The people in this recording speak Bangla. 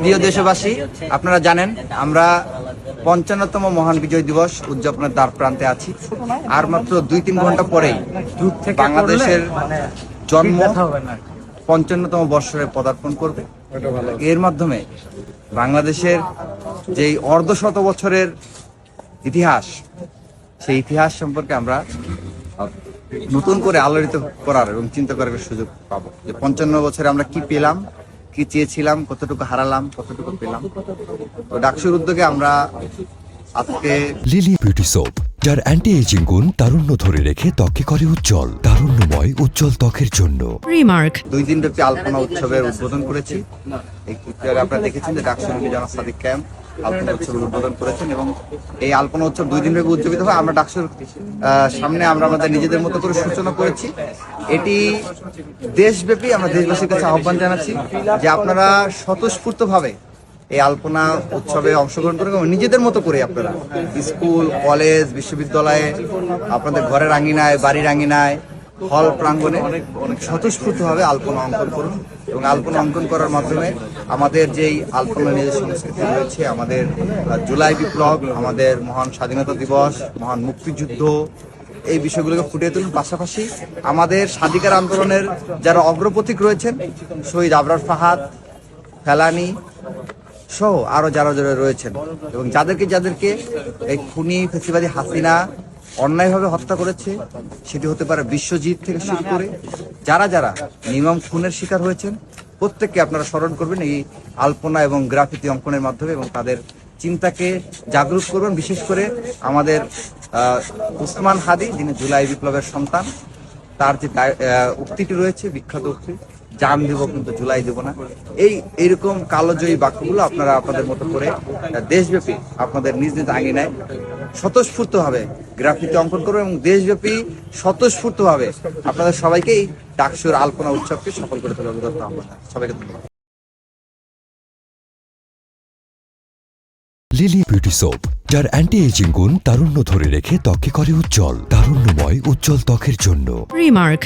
প্রিয় দেশবাসী, আপনারা জানেন আমরা ৫৫তম মহান বিজয় দিবস উদযাপনের দ্বার প্রান্তে আছি। আর মাত্র ২-৩ ঘন্টা পরেই বাংলাদেশের জন্ম ৫৫তম বর্ষে পদার্পণ করবে। এর মাধ্যমে বাংলাদেশের যেই অর্ধশত বছরের ইতিহাস, সেই ইতিহাস সম্পর্কে আমরা নতুন করে আলোড়িত করার এবং চিন্তা করার সুযোগ পাবো যে ৫৫ বছরে আমরা কি পেলাম, কি চেয়েছিলাম, কতটুকু হারালাম, কতটুকু পেলাম। তো ডাকসুর উদ্যোগে আমরা আজকে লিলি বিউটি সোপ, যার অ্যান্টি এজিং গুণ তারুণ্য ধরে রেখে ত্বকে করে উজ্জ্বল, তারুণ্যময় উজ্জ্বল ত্বকের জন্য। রিমার্ক 2 দিন ব্যাপী আলপনা উৎসবের উদ্বোধন করেছি। এই চিত্রে আপনারা দেখেছেন যে ডাকসুর জনাব সাদিক ক্যাম্প আলপনা উৎসবের উদ্বোধন করেছেন এবং এই আলপনা উৎসব 2 দিন ব্যাপী উদযাপিত হয়। আমরা ডাকসুর সামনে আমরা আমাদের নিজেদের মতো করে সূচনা করেছি। এটি দেশব্যাপী আমরা দেশবাসীর কাছে আহ্বান জানাচ্ছি যে আপনারা স্বতঃস্ফূর্তভাবে এই আলপনা উৎসবে অংশগ্রহণ করেন এবং নিজেদের মতো করে আপনারা স্কুল, কলেজ, বিশ্ববিদ্যালয়ে, আপনাদের ঘরের আঙিনায়, বাড়ির আঙিনায়, হল প্রাঙ্গণে স্বতঃস্ফূর্তভাবে আলপনা অঙ্কন করুন এবং আলপনা অঙ্কন করার মাধ্যমে আমাদের যেই আলপনা নিজের সংস্কৃতি রয়েছে, আমাদের জুলাই বিপ্লব, আমাদের মহান স্বাধীনতা দিবস, মহান মুক্তিযুদ্ধ, এই বিষয়গুলোকে ফুটিয়ে তুলুন। পাশাপাশি আমাদের স্বাধিকার আন্দোলনের যারা অগ্রপথিক রয়েছেন, শহীদ আবরার ফাহাদ, ফেলানি সহ আরো যারা যারা রয়েছেন এবং যাদেরকে এই খুনি ফেসিবাদী হাসিনা অন্যায়ভাবে হত্যা করেছে, সেটি হতে পারে বিশ্বজিৎ থেকে শুরু করে যারা যারা নির্মম খুনের শিকার হয়েছেন, প্রত্যেককে আপনারা স্মরণ করবেন এই আলপনা এবং গ্রাফিতি অঙ্কনের মাধ্যমে এবং তাদের চিন্তাকে জাগরুক করবেন। বিশেষ করে আমাদের উসমান হাদি, যিনি জুলাই বিপ্লবের সন্তান, তার যে উক্তিটি রয়েছে, বিখ্যাত উক্তি, জান দেব কিন্তু জুলাই দেব না, এইরকম কালোজয়ী বাক্যগুলো আপনারা আপনাদের মতো করে দেশব্যাপী আপনাদের নিজ নিজ আঙিনায় স্বতঃস্ফূর্তভাবে গ্রাফিতি অঙ্কন করবেন এবং দেশব্যাপী স্বতঃস্ফূর্তভাবে আপনাদের সবাইকেই ডাকসুর আলপনা উৎসবকে সফল করে তোলার উদাত্ত আহ্বান। সবাইকে ধন্যবাদ। লিলি বিউটি সোপ, যার অ্যান্টি এজিং গুণ তারুণ্য ধরে রেখে ত্বকে করে উজ্জ্বল, তারুণ্যময় উজ্জ্বল ত্বকের জন্য। রিমার্ক